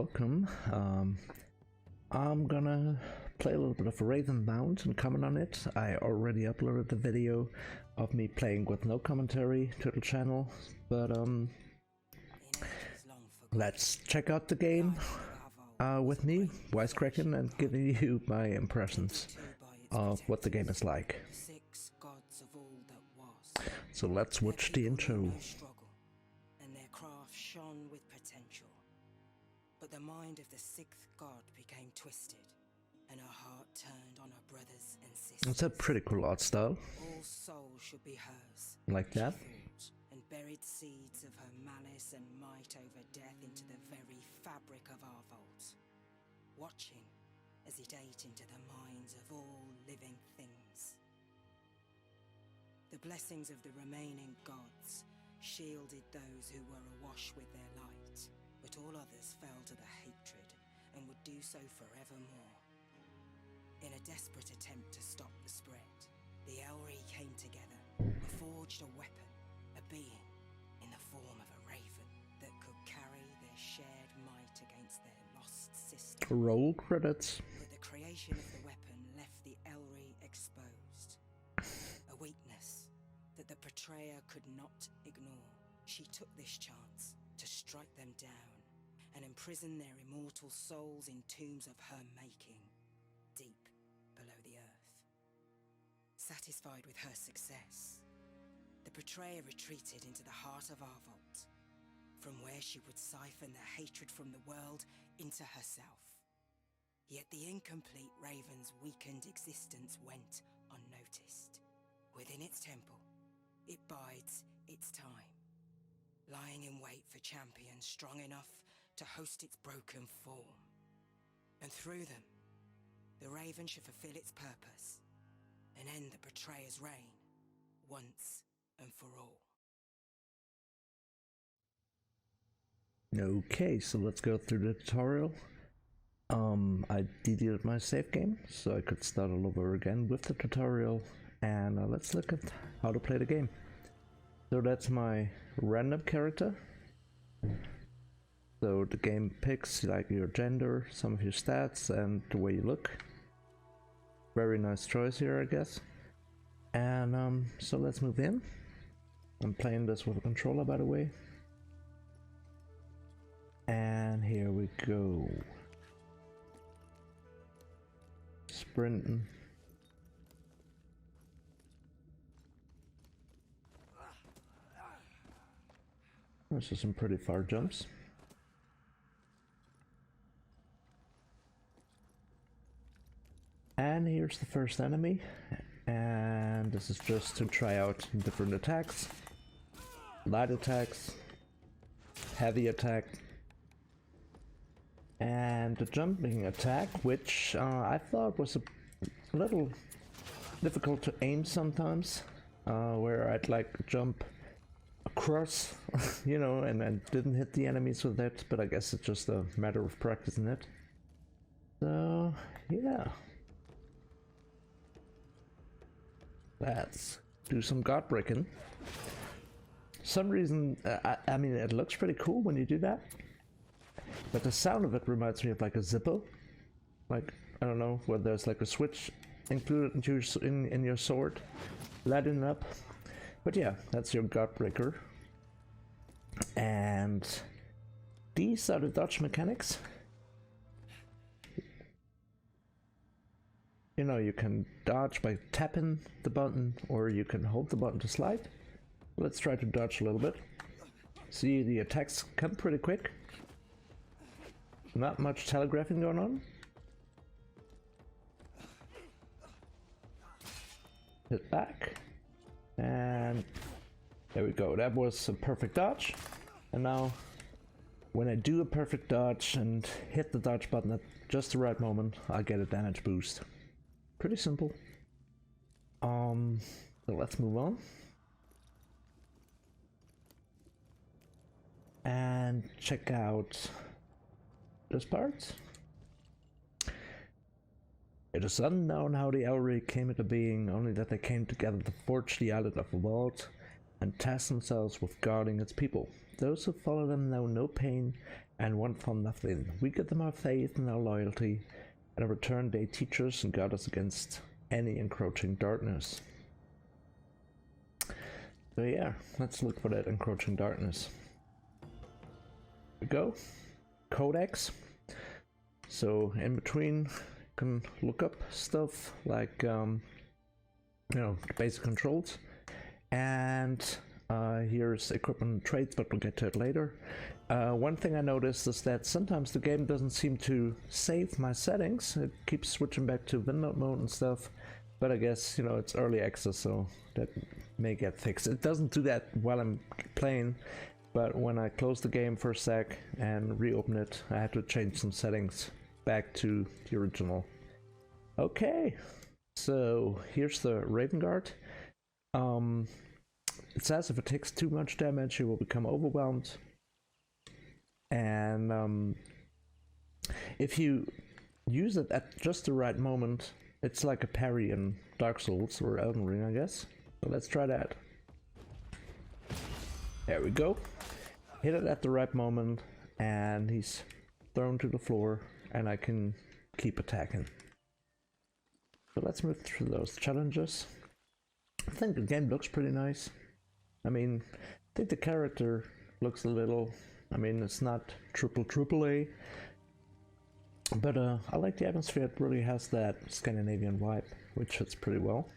welcome. I'm gonna play a little bit of Ravenbound and comment on it. I already uploaded the video of me playing with no commentary to the channel, but let's check out the game with me, wisecracking, and giving you my impressions of what the game is like. So let's watch the intro. And their craft shone with potential. But the mind of the sixth god became twisted, and her heart turned on her brothers and sisters. It's a pretty cool art style. All soul should be hers. Like that. And buried seeds of her malice and might over death into the very fabric of our vault, watching as it ate into the minds of all living things. The blessings of the remaining gods shielded those who were awash with their light, but all others fell to the hatred and would do so forevermore. In a desperate attempt to stop the spread, the Elri came together and forged a weapon, a being in the form of a raven that could carry their shared might against their lost sister. Roll credits. But the creation of the weapon left the Elri exposed. A weakness that the betrayer could not ignore. She took this chance to strike them down and imprison their immortal souls in tombs of her making, deep below the earth. Satisfied with her success, the betrayer retreated into the heart of our vault, from where she would siphon the hatred from the world into herself. Yet the incomplete raven's weakened existence went unnoticed. Within its temple, it bides its time, lying in wait for champions strong enough to host its broken form. And through them, the raven should fulfill its purpose and end the betrayer's reign once and for all. Okay, so let's go through the tutorial. I deleted my save game so I could start all over again with the tutorial, and let's look at how to play the game. So that's my random character. So the game picks like your gender, some of your stats, and the way you look. Very nice choice here, I guess. And so let's move in. I'm playing this with a controller, by the way. And here we go. Sprinting. This is some pretty far jumps. And here's the first enemy. And this is just to try out different attacks. Light attacks. Heavy attack. And the jumping attack, which I thought was a little difficult to aim sometimes, where I'd like jump across, you know, and didn't hit the enemies with it, but I guess it's just a matter of practicing it. So, yeah. Let's do some god breaking. Some reason, I mean, it looks pretty cool when you do that. But the sound of it reminds me of like a Zippo. Like, I don't know, where there's like a switch included in your sword, lighting up. But yeah, that's your God Breaker. And these are the dodge mechanics. You know, you can dodge by tapping the button, or you can hold the button to slide. Let's try to dodge a little bit. See, the attacks come pretty quick. Not much telegraphing going on. Hit back. And there we go. That was a perfect dodge. And now, when I do a perfect dodge and hit the dodge button at just the right moment, I get a damage boost. Pretty simple. So let's move on. And check out this part. It is unknown how the Elri came into being, only that they came together to forge the island of the vault. and task themselves with guarding its people. Those who follow them know no pain and want for nothing. We give them our faith and our loyalty, and in return they teach us and guard us against any encroaching darkness. So yeah, let's look for that encroaching darkness. Here we go. Codex. So in between you can look up stuff like basic controls, and here's equipment and traits, but we'll get to it later. One thing I noticed is that sometimes the game doesn't seem to save my settings. It keeps switching back to Windows mode and stuff, but I guess it's early access, so that may get fixed. It doesn't do that while I'm playing, but when I close the game for a sec and reopen it, I had to change some settings back to the original. Okay, so here's the Ravenguard. It says if it takes too much damage, it will become overwhelmed. And if you use it at just the right moment, it's like a parry in Dark Souls or Elden Ring, I guess. So let's try that. There we go. Hit it at the right moment, and he's thrown to the floor, and I can keep attacking. So let's move through those challenges. I think the game looks pretty nice. I mean, I think the character looks a little... I mean, it's not triple A, but I like the atmosphere. It really has that Scandinavian vibe, which fits pretty well.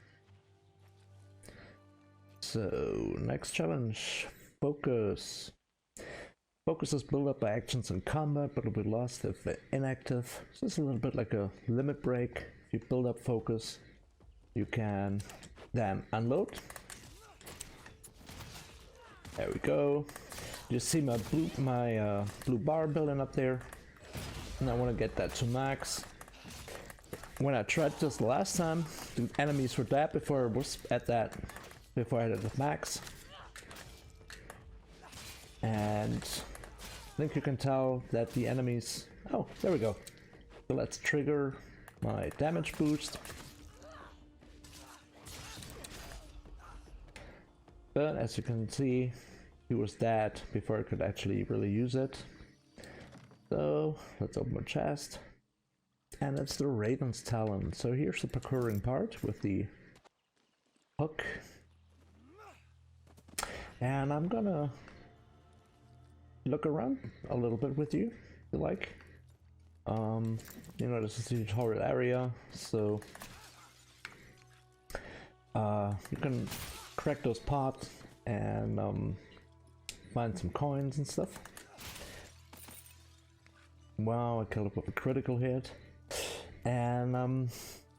So, next challenge, focus. Focus is built up by actions in combat, but will be lost if inactive. So it's a little bit like a limit break. If you build up focus, you can then unload. There we go. You see my blue bar building up there, and I want to get that to max. When I tried this the last time, the enemies were dead before I was at that, before I had it at max. And I think you can tell that the enemies... Oh, there we go. So let's trigger my damage boost. But as you can see, he was dead before I could actually really use it. So let's open a chest. And it's the Raven's Talon. So here's the parkouring part with the hook. And I'm gonna look around a little bit with you, if you like. This is the tutorial area, so you can crack those pots and find some coins and stuff. Wow, I killed it with a critical hit. And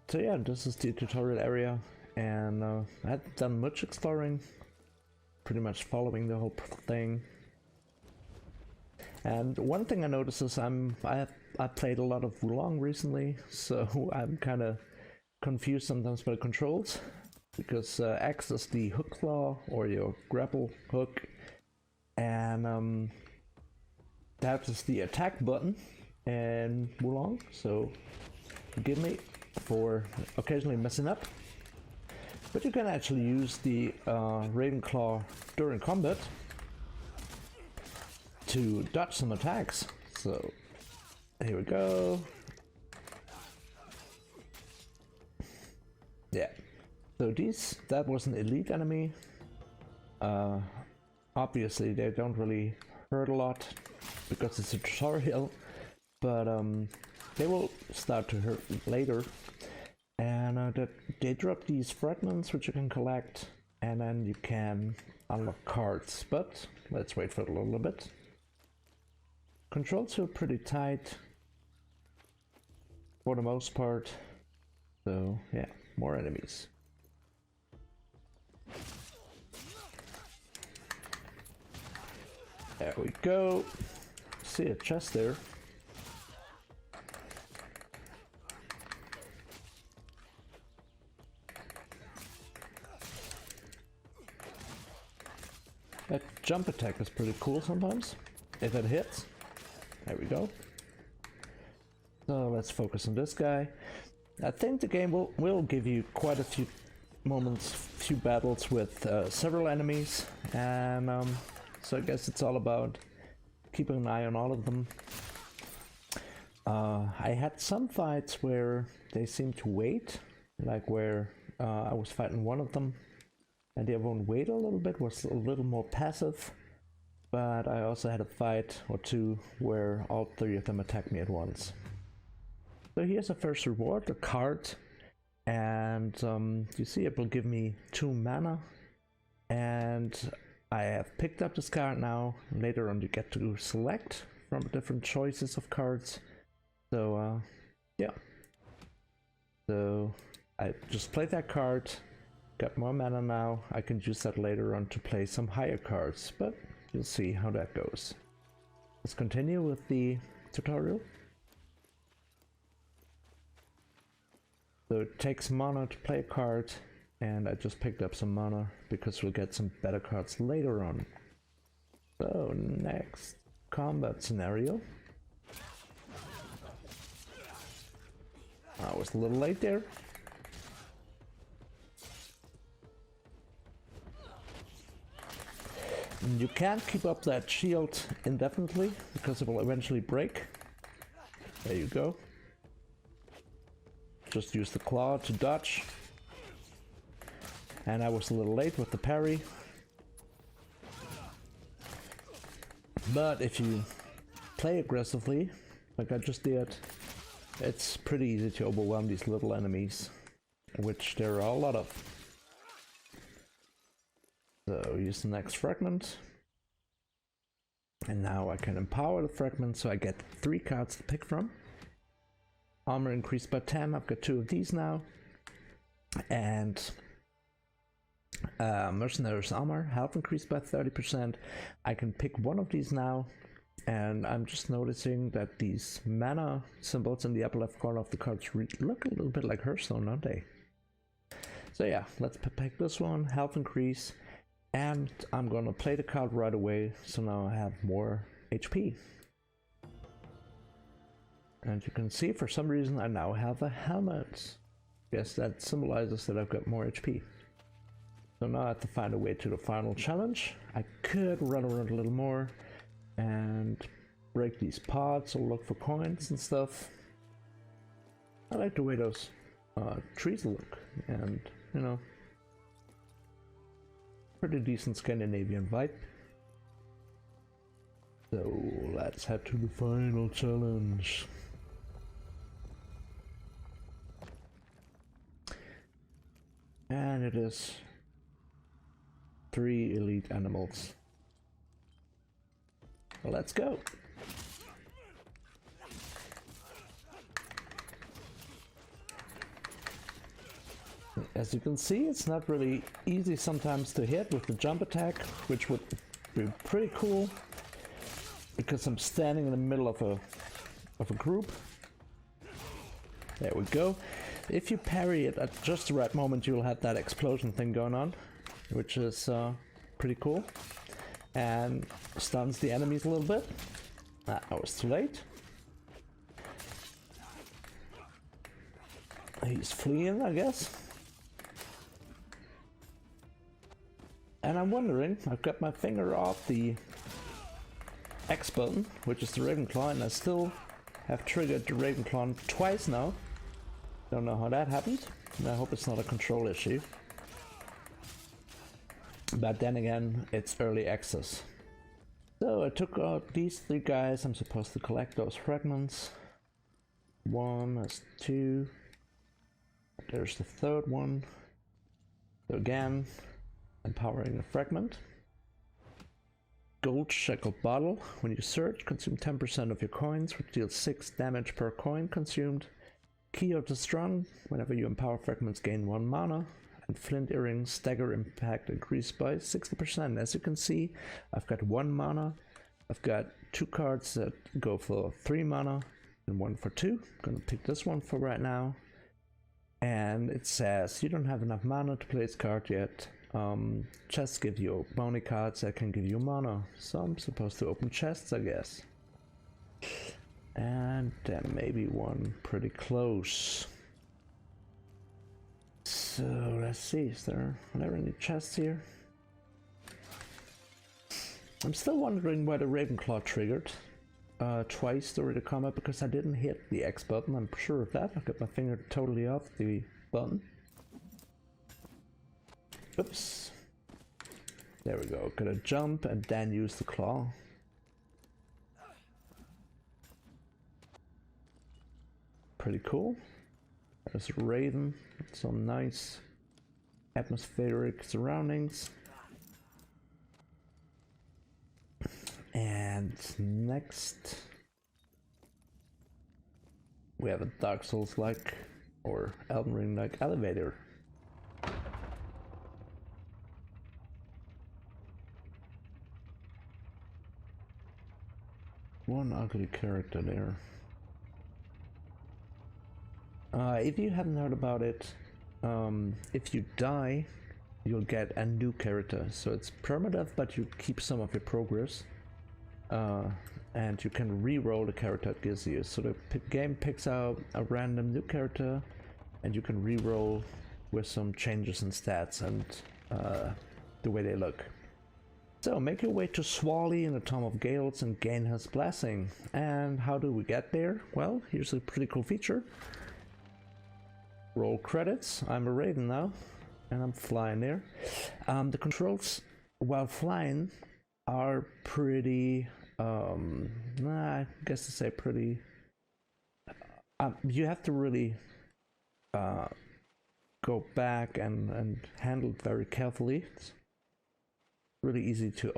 so yeah, this is the tutorial area, and I hadn't done much exploring, pretty much following the whole thing. And one thing I noticed is I played a lot of Wulong recently, so I'm kind of confused sometimes by the controls, because X is the hook claw or your grapple hook, and that is the attack button in Wulong. So forgive me for occasionally messing up, but you can actually use the Ravenclaw during combat to dodge some attacks. So here we go. Yeah. So that was an elite enemy. Obviously they don't really hurt a lot because it's a tutorial, but they will start to hurt later. And they drop these fragments which you can collect, and then you can unlock cards. But let's wait for it a little bit. Controls are pretty tight for the most part. So yeah, more enemies. There we go. See a chest there. That jump attack is pretty cool sometimes, if it hits. There we go. So let's focus on this guy. I think the game will give you quite a few moments, few battles with several enemies, and so I guess it's all about keeping an eye on all of them. I had some fights where they seemed to wait, like where I was fighting one of them and the other one waited a little bit, was a little more passive, but I also had a fight or two where all three of them attacked me at once. So here's a first reward, a card, and you see it will give me 2 mana, and I have picked up this card now. Later on you get to select from different choices of cards. So yeah, so I just played that card, got more mana now. I can use that later on to play some higher cards, but you'll see how that goes. Let's continue with the tutorial. So it takes mana to play a card, and I just picked up some mana because we'll get some better cards later on. So next, combat scenario. I was a little late there. You can't keep up that shield indefinitely because it will eventually break. There you go. Just use the claw to dodge. And I was a little late with the parry. But if you play aggressively, like I just did, it's pretty easy to overwhelm these little enemies, which there are a lot of. So use the next fragment. And now I can empower the fragment, so I get 3 cards to pick from. Armor increased by 10, I've got 2 of these now. And Mercenary's armor, health increased by 30%. I can pick one of these now. And I'm just noticing that these mana symbols in the upper left corner of the cards look a little bit like Hearthstone, don't they? So yeah, let's pick this one, health increase. And I'm gonna play the card right away, so now I have more HP. And you can see for some reason I now have a helmet. Guess that symbolizes that I've got more HP. So now I have to find a way to the final challenge. I could run around a little more and break these pots or look for coins and stuff. I like the way those trees look, and you know, pretty decent Scandinavian vibe. So let's head to the final challenge. And it is 3 elite animals. Let's go. As you can see, it's not really easy sometimes to hit with the jump attack, which would be pretty cool because I'm standing in the middle of a group. There we go. If you parry it at just the right moment, you'll have that explosion thing going on, which is pretty cool, and stuns the enemies a little bit. I was too late. He's fleeing, I guess. And I'm wondering, I've got my finger off the X button, which is the Ravenclaw, and I still have triggered the Ravenclaw twice now. Don't know how that happened, and I hope it's not a control issue. But then again, it's early access. So I took out these 3 guys. I'm supposed to collect those fragments. 1, that's 2. There's the 3rd one. So again, empowering a fragment. Gold shackled bottle. When you search, consume 10% of your coins, which deals 6 damage per coin consumed. Key of the Strong. Whenever you empower fragments, gain 1 mana. And flint earrings, stagger impact increased by 60%. As you can see, I've got 1 mana. I've got 2 cards that go for 3 mana and 1 for 2. I'm gonna pick this one for right now. And it says you don't have enough mana to play this card yet. Chests give you bounty cards that can give you mana. So I'm supposed to open chests, I guess. And there may be one pretty close. So let's see, are there any chests here? I'm still wondering why the Ravenclaw triggered twice during the combat, because I didn't hit the X button. I'm sure of that. I got my finger totally off the button. Oops. There we go. Gotta jump and then use the claw. Pretty cool. There's a raven. Some nice atmospheric surroundings. And next we have a Dark Souls like or Elden Ring like elevator. One ugly character there. If you haven't heard about it, if you die, you'll get a new character. So it's permadeath, but you keep some of your progress. And you can re-roll the character it gives you. So the game picks out a random new character, and you can re-roll with some changes in stats and the way they look. So make your way to Swally in the Tome of Gales and gain his blessing. And how do we get there? Well, here's a pretty cool feature. Roll credits. I'm a Raven now, and I'm flying there. The controls while flying are pretty, I guess to say pretty, you have to really go back and handle it very carefully. It's really easy to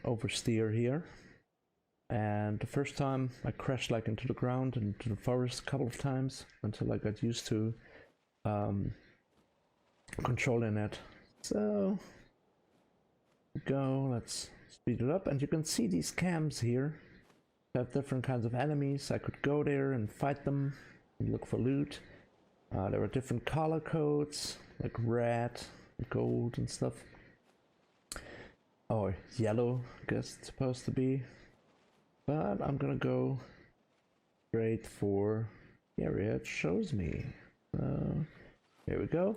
oversteer here. And the first time I crashed like into the ground and into the forest a couple of times until I got used to controlling it. So go, let's speed it up, and you can see these camps here have different kinds of enemies. I could go there and fight them and look for loot. There are different color codes like red, gold and stuff. Or yellow, I guess it's supposed to be. But I'm gonna go straight for the area it shows me. So here we go.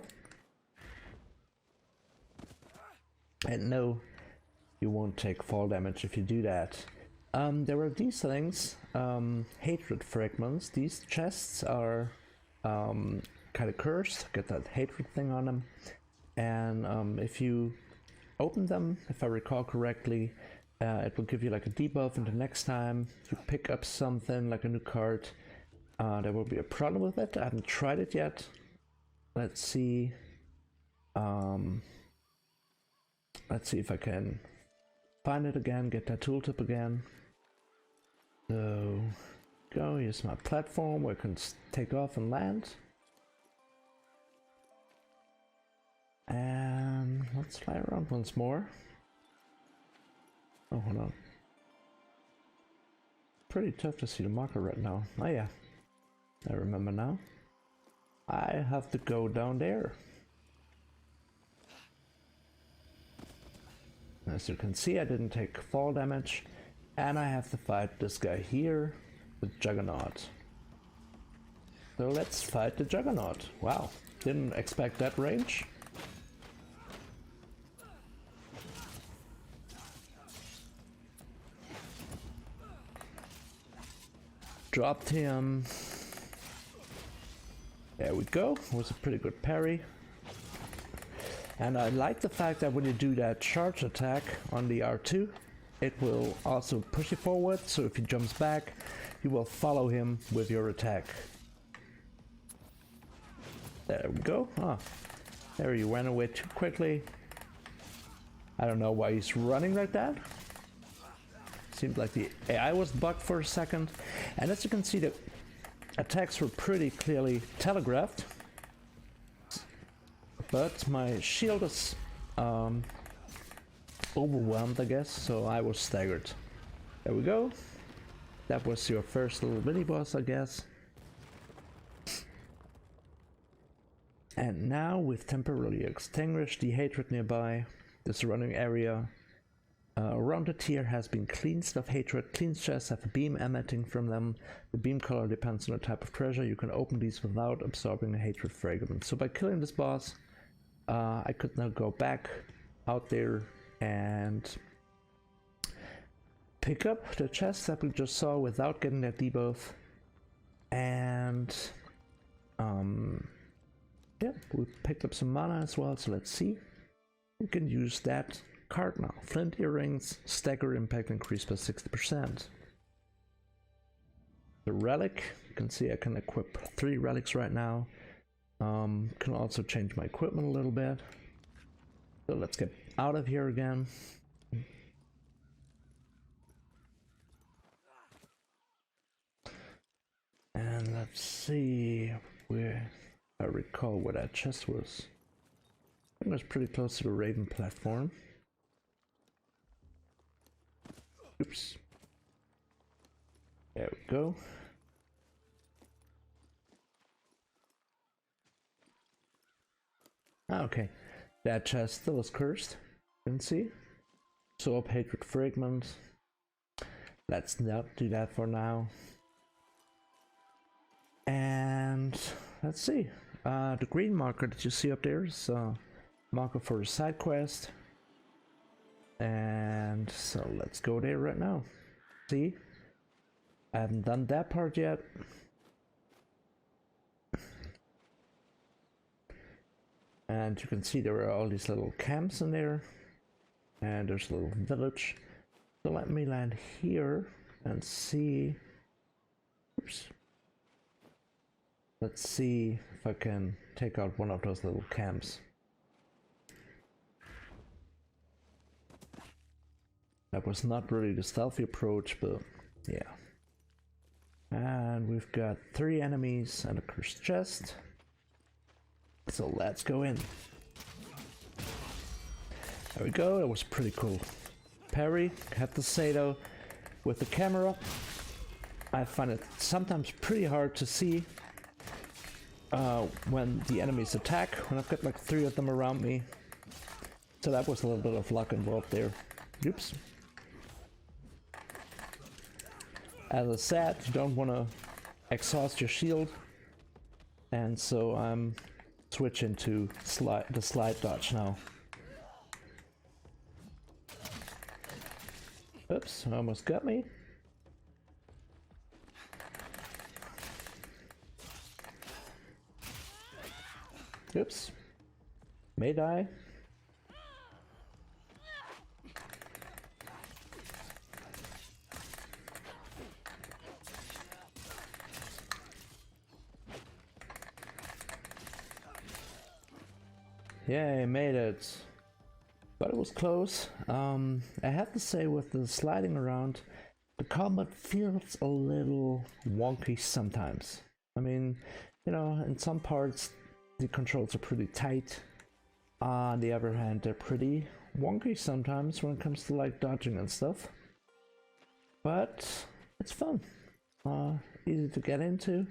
And no, you won't take fall damage if you do that. There are these things, hatred fragments. These chests are kind of cursed, get that hatred thing on them. And if you open them, if I recall correctly, it will give you like a debuff, and the next time you pick up something like a new card, there will be a problem with it. I haven't tried it yet. Let's see. Let's see if I can find it again, get that tooltip again. So, go, here's my platform where I can take off and land. And let's fly around once more. Oh, hold on. Pretty tough to see the marker right now. Oh yeah, I remember now. I have to go down there. As you can see, I didn't take fall damage, and I have to fight this guy here, the Juggernaut. So let's fight the Juggernaut. Wow, didn't expect that range. Dropped him. There we go. It was a pretty good parry. And I like the fact that when you do that charge attack on the R2, it will also push you forward, so if he jumps back, you will follow him with your attack. There we go. Ah, there he ran away too quickly. I don't know why he's running like that. Seemed like the AI was bugged for a second. And as you can see, the attacks were pretty clearly telegraphed. But my shield is overwhelmed, I guess, so I was staggered. There we go. That was your first little mini boss, I guess. And now we've temporarily extinguished the hatred nearby. The surrounding area around the tier has been cleansed of hatred. Cleansed chests have a beam emitting from them. The beam color depends on the type of treasure. You can open these without absorbing a hatred fragment. So by killing this boss, I could now go back out there and pick up the chest that we just saw without getting that debuff. And yeah, we picked up some mana as well, so let's see. We can use that card now. Flint earrings, stagger impact increased by 60%. The relic, you can see I can equip 3 relics right now. Can also change my equipment a little bit. So let's get out of here again. And let's see where I recall where that chest was. I think it was pretty close to the Raven platform. Oops. There we go. Okay, that chest still is cursed. You can see. Sword Hatred Fragment. Let's not do that for now. And let's see. The green marker that you see up there is a marker for a side quest. And so let's go there right now. See? I haven't done that part yet. And you can see there are all these little camps in there. And there's a little village. So let me land here and see. Oops. Let's see if I can take out one of those little camps. That was not really the stealthy approach, but yeah. And we've got 3 enemies and a cursed chest. So let's go in. There we go, that was pretty cool. Parry, have to say though, with the camera, I find it sometimes pretty hard to see when the enemies attack, when I've got like 3 of them around me. So that was a little bit of luck involved there. Oops. As I said, you don't want to exhaust your shield, and so I'm switching to the slide dodge now. Oops, almost got me. Oops. May die. Yeah, I made it. But it was close. I have to say, with the sliding around, the combat feels a little wonky sometimes. I mean, you know, in some parts the controls are pretty tight. On the other hand, they're pretty wonky sometimes when it comes to like dodging and stuff. But it's fun. Easy to get into.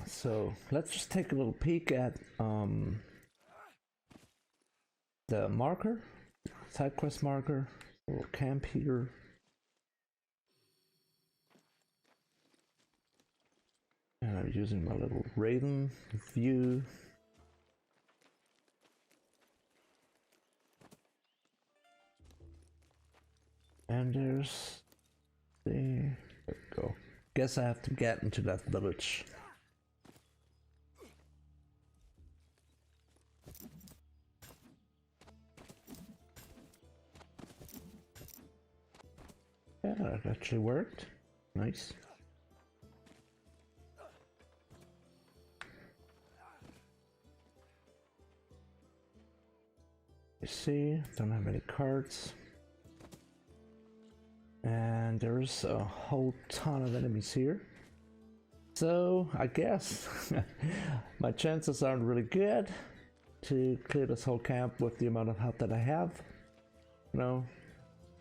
So let's just take a little peek at the marker, side quest marker, a little camp here. And I'm using my little Raven view. And there's there we go. Guess I have to get into that village. Yeah, that actually worked. Nice. You see, don't have any cards. And there's a whole ton of enemies here. So I guess my chances aren't really good to clear this whole camp with the amount of health that I have. You know,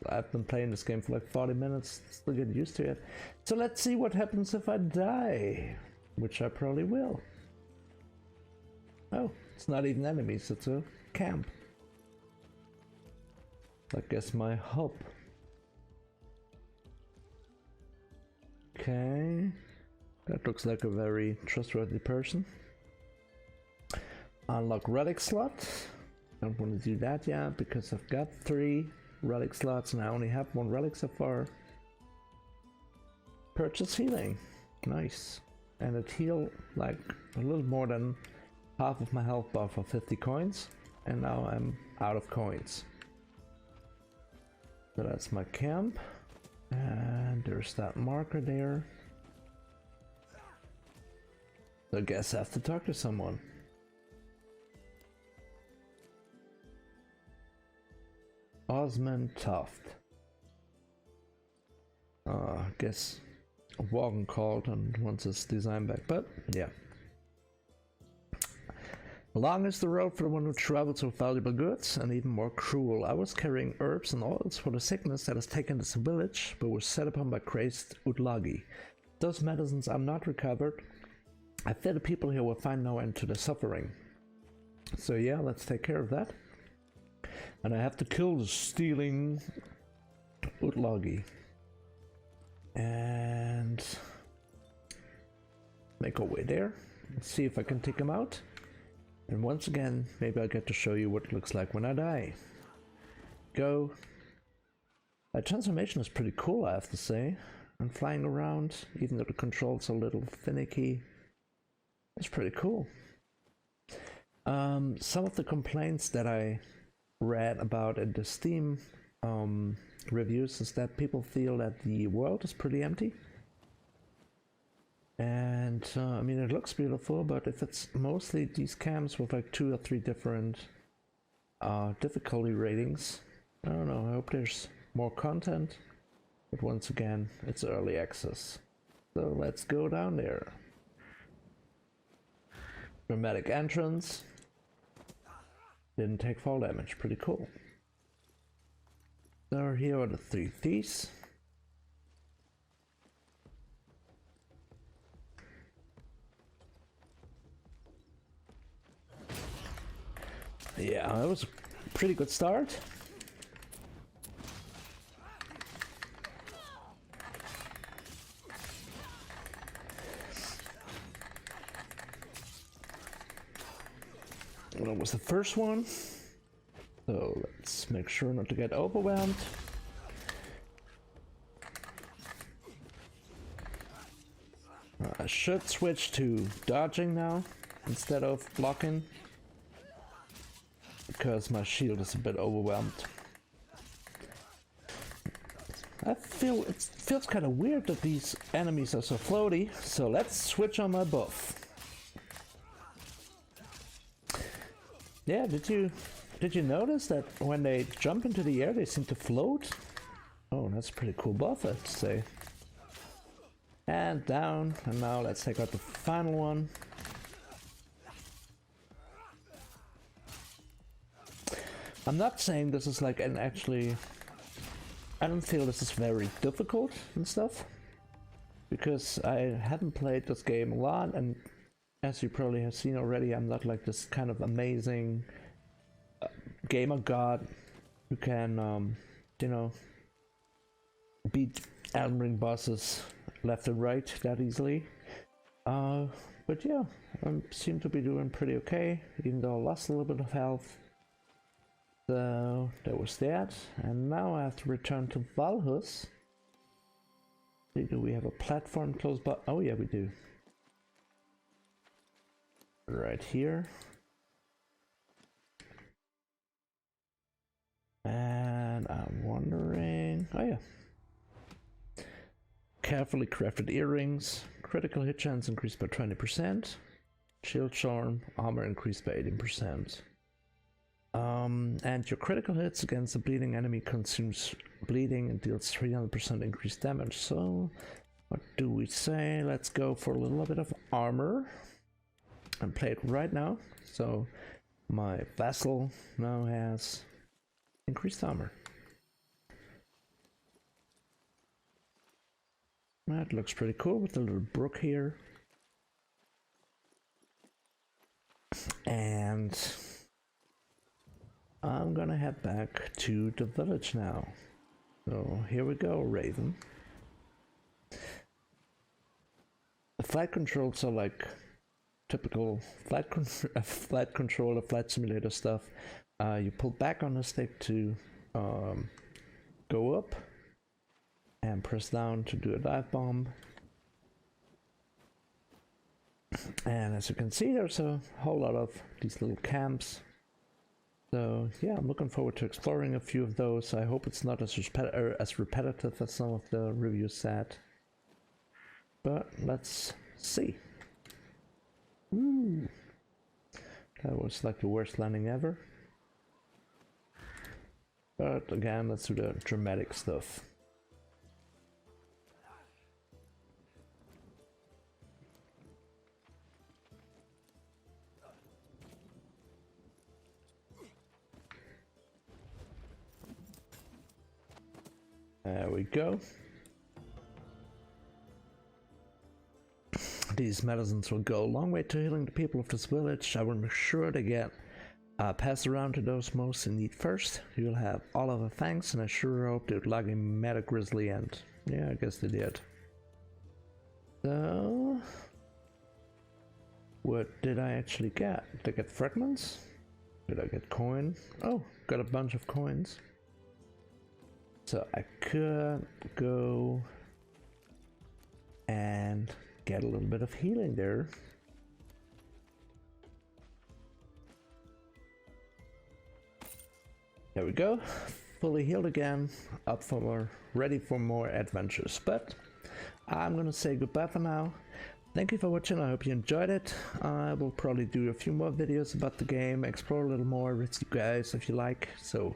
I've been playing this game for like 40 minutes, still getting used to it. So let's see what happens if I die, which I probably will. Oh, it's not even enemies, it's a camp. I guess my hope. Okay, that looks like a very trustworthy person. Unlock relic slot. Don't want to do that yet because I've got 3 relic slots and I only have 1 relic so far. Purchase healing. Nice. And it healed like a little more than half of my health bar for 50 coins. And now I'm out of coins. So that's my camp. And there's that marker there. So I guess I have to talk to someone. Osman Toft. I guess Wagon called and wants his design back, but yeah. Long is the road for the one who travels with valuable goods, and even more cruel. I was carrying herbs and oils for the sickness that has taken this village, but was set upon by crazed Utlagi. Those medicines are not recovered. I fear the people here will find no end to their suffering. So yeah, let's take care of that. And I have to kill the stealing Utlagi. And make our way there. Let's see if I can take him out. And once again, maybe I'll get to show you what it looks like when I die. Go. That transformation is pretty cool, I have to say. I'm flying around, even though the controls are a little finicky. It's pretty cool. Some of the complaints that I read about in the Steam reviews is that people feel that the world is pretty empty. And I mean, it looks beautiful, but if it's mostly these camps with like 2 or 3 different difficulty ratings, I don't know. I hope there's more content, but once again, it's early access. So let's go down there. Dramatic entrance. Didn't take fall damage. Pretty cool. So here are the 3 thieves. Yeah, that was a pretty good start. That was the first one. So let's make sure not to get overwhelmed. I should switch to dodging now instead of blocking, because my shield is a bit overwhelmed. It feels kind of weird that these enemies are so floaty, so let's switch on my buff. Yeah, did you notice that when they jump into the air they seem to float? Oh, that's a pretty cool buff, I have to say. And down, and now let's take out the final one. I'm not saying this is like an actually... I don't feel this is very difficult and stuff, because I haven't played this game a lot, and as you probably have seen already, I'm not like this kind of amazing gamer god who can, you know, beat Elden Ring bosses left and right that easily. But yeah, I seem to be doing pretty okay, even though I lost a little bit of health. So there was that, and now I have to return to Valhus. Do we have a platform close by? Oh yeah, we do. Right here. And I'm wondering... oh yeah. Carefully crafted earrings. Critical hit chance increased by 20%. Shield charm. Armor increased by 18%. And your critical hits against a bleeding enemy consumes bleeding and deals 300% increased damage. So, what do we say? Let's go for a little bit of armor. And play it right now. So, my vassal now has increased armor. That looks pretty cool with the little brook here. And I'm gonna head back to the village now. So here we go, Raven. The flight controls are like typical flight controller, flight simulator stuff. You pull back on the stick to go up, and press down to do a dive bomb. And as you can see, there's a whole lot of these little camps. So yeah, I'm looking forward to exploring a few of those. I hope it's not as repetitive as some of the reviews said. But let's see. Ooh. That was like the worst landing ever. But again, let's do the dramatic stuff. There we go. These medicines will go a long way to healing the people of this village. I will make sure they get passed around to those most in need first. You'll have all of the thanks, and I sure hope they would like a met a grisly end. Yeah, I guess they did. So, what did I actually get? Did I get fragments? Did I get coin? Oh, got a bunch of coins. So I could go and get a little bit of healing there. There we go, fully healed again, up for more, ready for more adventures. But I'm gonna say goodbye for now. Thank you for watching, I hope you enjoyed it. I will probably do a few more videos about the game, explore a little more with you guys if you like, so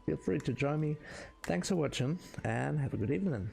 feel free to join me. Thanks for watching, and have a good evening.